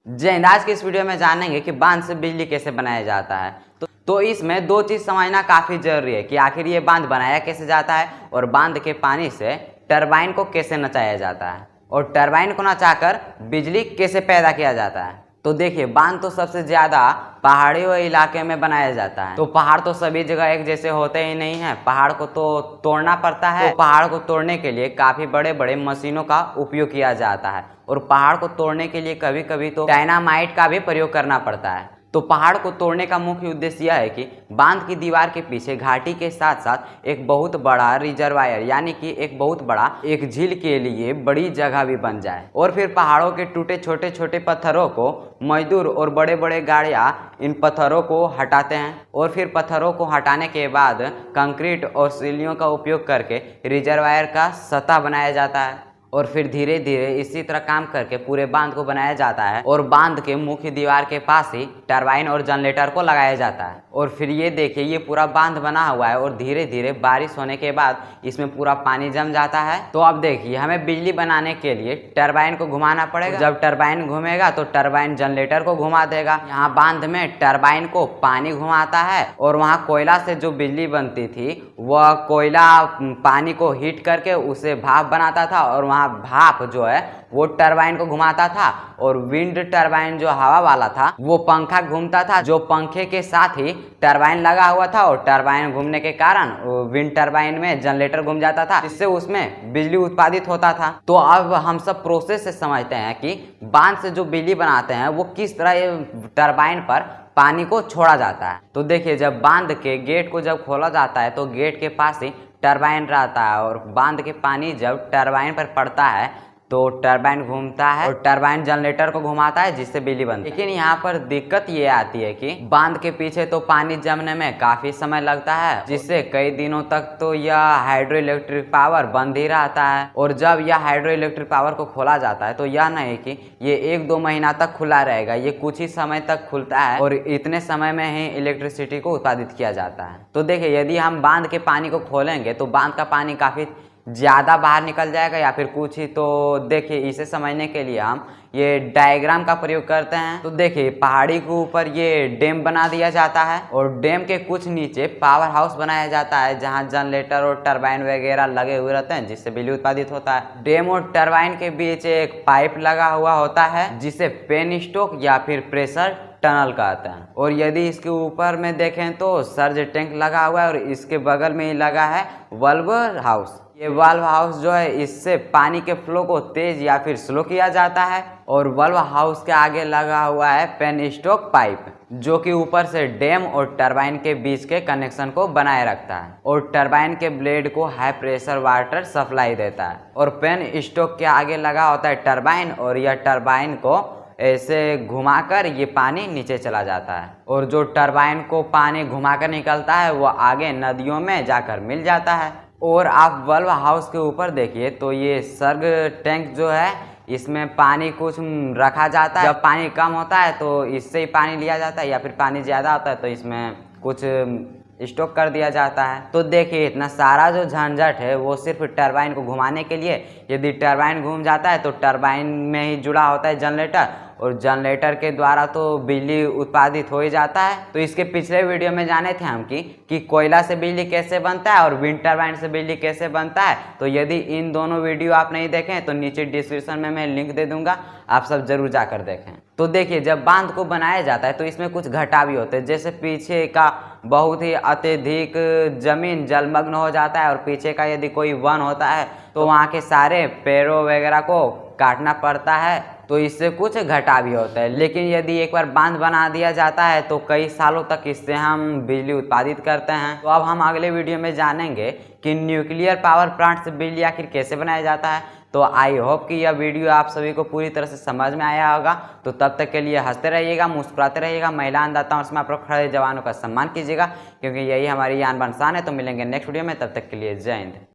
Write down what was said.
जय हिंद। आज की इस वीडियो में जानेंगे कि बांध से बिजली कैसे बनाया जाता है। तो इसमें दो चीज़ समझना काफ़ी जरूरी है कि आखिर ये बांध बनाया कैसे जाता है और बांध के पानी से टरबाइन को कैसे नचाया जाता है और टरबाइन को नचाकर बिजली कैसे पैदा किया जाता है। तो देखिए, बांध तो सबसे ज़्यादा पहाड़ी इलाके में बनाया जाता है। तो पहाड़ तो सभी जगह एक जैसे होते ही नहीं है, पहाड़ को तो तोड़ना पड़ता है। तो पहाड़ को तोड़ने के लिए काफ़ी बड़े बड़े मशीनों का उपयोग किया जाता है और पहाड़ को तोड़ने के लिए कभी कभी तो डायनामाइट का भी प्रयोग करना पड़ता है। तो पहाड़ को तोड़ने का मुख्य उद्देश्य यह है कि बांध की दीवार के पीछे घाटी के साथ साथ एक बहुत बड़ा रिजर्वायर यानी कि एक बहुत बड़ा एक झील के लिए बड़ी जगह भी बन जाए और फिर पहाड़ों के टूटे छोटे छोटे पत्थरों को मजदूर और बड़े बड़े गाड़ियां इन पत्थरों को हटाते हैं और फिर पत्थरों को हटाने के बाद कंक्रीट और सीलियों का उपयोग करके रिजर्वायर का सतह बनाया जाता है और फिर धीरे धीरे इसी तरह काम करके पूरे बांध को बनाया जाता है और बांध के मुख्य दीवार के पास ही टरबाइन और जनरेटर को लगाया जाता है। और फिर ये देखिए, ये पूरा बांध बना हुआ है और धीरे धीरे बारिश होने के बाद इसमें पूरा पानी जम जाता है। तो अब देखिए, हमें बिजली बनाने के लिए टरबाइन को घुमाना पड़ेगा। जब टरबाइन घूमेगा तो टरबाइन जनरेटर को घुमा देगा। यहाँ बांध में टरबाइन को पानी घुमाता है और वहाँ कोयला से जो बिजली बनती थी वह कोयला पानी को हीट करके उसे भाप बनाता था और वहाँ भाप जो है वो टरबाइन को घुमाता था और विंड टरबाइन जो हवा वाला था वो पंखा घूमता था, जो पंखे के साथ ही टरबाइन लगा हुआ था और टरबाइन घूमने के कारण विंड टरबाइन में जनरेटर घूम जाता था, जिससे उसमें बिजली उत्पादित होता था। तो अब हम सब प्रोसेस से समझते हैं कि बांध से जो बिजली बनाते हैं वो किस तरह ये टरबाइन पर पानी को छोड़ा जाता है। तो देखिए, जब बांध के गेट को जब खोला जाता है तो गेट के पास ही टरबाइन रहता है और बांध के पानी जब टरबाइन पर पड़ता है तो टरबाइन घूमता है और टरबाइन जनरेटर को घुमाता है, जिससे बिजली बनती है। लेकिन यहाँ पर दिक्कत ये आती है कि बांध के पीछे तो पानी जमने में काफी समय लगता है, जिससे कई दिनों तक तो यह हाइड्रो इलेक्ट्रिक पावर बंद ही रहता है। और जब यह हाइड्रो इलेक्ट्रिक पावर को खोला जाता है तो यह नहीं कि ये 1-2 महीना तक खुला रहेगा, ये कुछ ही समय तक खुलता है और इतने समय में ही इलेक्ट्रिसिटी को उत्पादित किया जाता है। तो देखिए, यदि हम बांध के पानी को खोलेंगे तो बांध का पानी काफी ज़्यादा बाहर निकल जाएगा या फिर कुछ ही। तो देखिए, इसे समझने के लिए हम ये डायग्राम का प्रयोग करते हैं। तो देखिए, पहाड़ी के ऊपर ये डैम बना दिया जाता है और डैम के कुछ नीचे पावर हाउस बनाया जाता है जहां जनरेटर और टरबाइन वगैरह लगे हुए रहते हैं, जिससे बिजली उत्पादित होता है। डैम और टरबाइन के बीच एक पाइप लगा हुआ होता है जिसे पेन स्टॉक या फिर प्रेशर टनल कहते हैं। और यदि इसके ऊपर में देखें तो सर्ज टैंक लगा हुआ है और इसके बगल में ही लगा है वाल्व हाउस। ये वाल्व हाउस जो है, इससे पानी के फ्लो को तेज या फिर स्लो किया जाता है। और वाल्व हाउस के आगे लगा हुआ है पेन स्टॉक पाइप, जो कि ऊपर से डैम और टरबाइन के बीच के कनेक्शन को बनाए रखता है और टरबाइन के ब्लेड को हाई प्रेशर वाटर सप्लाई देता है। और पेन स्टॉक के आगे लगा होता है टरबाइन और यह टरबाइन को ऐसे घुमाकर ये पानी नीचे चला जाता है और जो टरबाइन को पानी घुमाकर निकलता है वो आगे नदियों में जाकर मिल जाता है। और आप वाल्व हाउस के ऊपर देखिए तो ये सर्ग टैंक जो है, इसमें पानी कुछ रखा जाता है। जब पानी कम होता है तो इससे ही पानी लिया जाता है या फिर पानी ज़्यादा होता है तो इसमें कुछ स्टॉक कर दिया जाता है। तो देखिए, इतना सारा जो झंझट है वो सिर्फ टरबाइन को घुमाने के लिए। यदि टरबाइन घूम जाता है तो टरबाइन में ही जुड़ा होता है जनरेटर और जनरेटर के द्वारा तो बिजली उत्पादित हो ही जाता है। तो इसके पिछले वीडियो में जाने थे हम कि कोयला से बिजली कैसे बनता है और विंड टरबाइन से बिजली कैसे बनता है। तो यदि इन दोनों वीडियो आप नहीं देखें तो नीचे डिस्क्रिप्शन में मैं लिंक दे दूंगा, आप सब जरूर जाकर देखें। तो देखिए, जब बांध को बनाया जाता है तो इसमें कुछ घटा भी होते हैं, जैसे पीछे का बहुत ही अत्यधिक जमीन जलमग्न हो जाता है और पीछे का यदि कोई वन होता है तो वहाँ के सारे पेड़ों वगैरह को काटना पड़ता है, तो इससे कुछ घटा भी होता है। लेकिन यदि एक बार बांध बना दिया जाता है तो कई सालों तक इससे हम बिजली उत्पादित करते हैं। तो अब हम अगले वीडियो में जानेंगे कि न्यूक्लियर पावर प्लांट से बिजली आखिर कैसे बनाया जाता है। तो आई होप कि यह वीडियो आप सभी को पूरी तरह से समझ में आया होगा। तो तब तक के लिए हंसते रहिएगा, मुस्कुराते रहिएगा, महिला अन्नदाताओं और समाज पर खड़े जवानों का सम्मान कीजिएगा, क्योंकि यही हमारी आन बान शान है। तो मिलेंगे नेक्स्ट वीडियो में, तब तक के लिए जय हिंद।